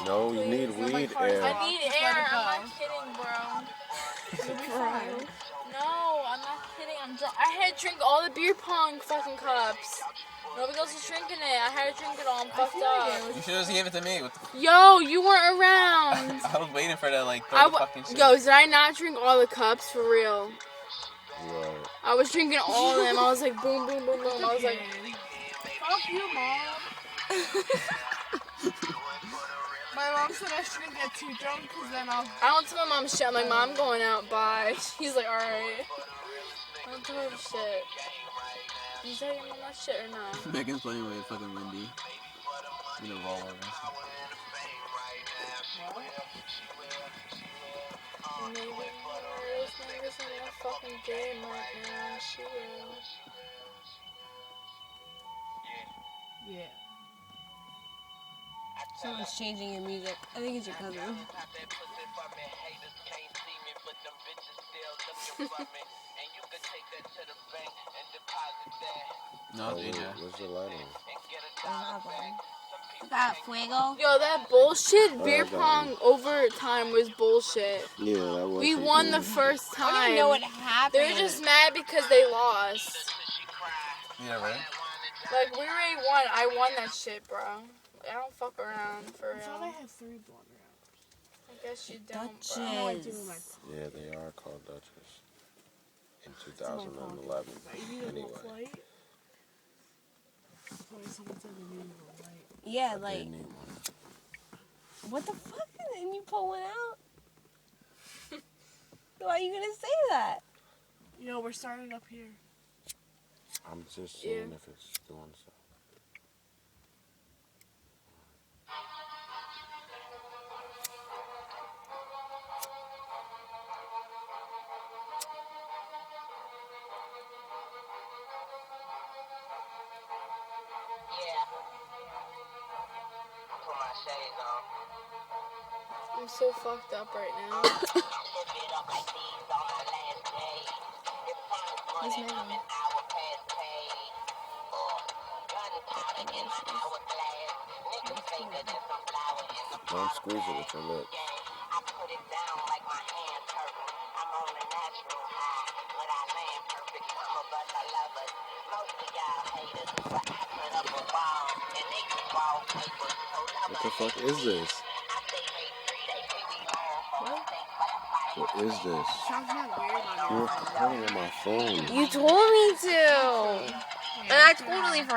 No, you need weed air. I need air. I'm not kidding, bro. You'll be fine. No, I'm not kidding. I had to drink all the beer pong fucking cups. Nobody else was drinking it. I had to drink it all. I'm fucked up. You should have just gave it to me. Yo, you weren't around. I was waiting for that, throw the fucking shit. Yo, did I not drink all the cups for real? Right. I was drinking all of them. I was like, boom, boom, boom, boom. I was like, fuck you, Mom. My mom said I shouldn't get too drunk because then I don't tell my mom shit. I'm like, Mom, I'm going out. Bye. She's like, alright. I don't tell her shit. You tell your mom that shit or not? Megan's playing with fucking Wendy. You know, roll over. Maybe those niggas in a fucking game right now. She will. Yeah. Someone's changing your music. I think it's your cousin. No, DJ. Where's the lighting? Got Fuego. Yo, that bullshit beer pong overtime was bullshit. Yeah, that was. We won the first time. I don't even know what happened. They were just mad because they lost. Yeah, right? Like, we already won. I won that shit, bro. I don't fuck around, for real. I thought I had 3 blunt rounds. I guess you don't, bro. No, I do. Yeah, they are called Dutchess. In 2011. Anyway. Someone said they needed a light. Yeah, They like, need one. what the fuck? And you pull one out? Why are you gonna say that? You know, we're starting up here. I'm just seeing if it's doing so. I'm so fucked up right now. What's my name? Don't squeeze it with your lips. What the fuck is this? What is this? Sounds not weird on You're recording on my phone. You told me to. And I totally forgot.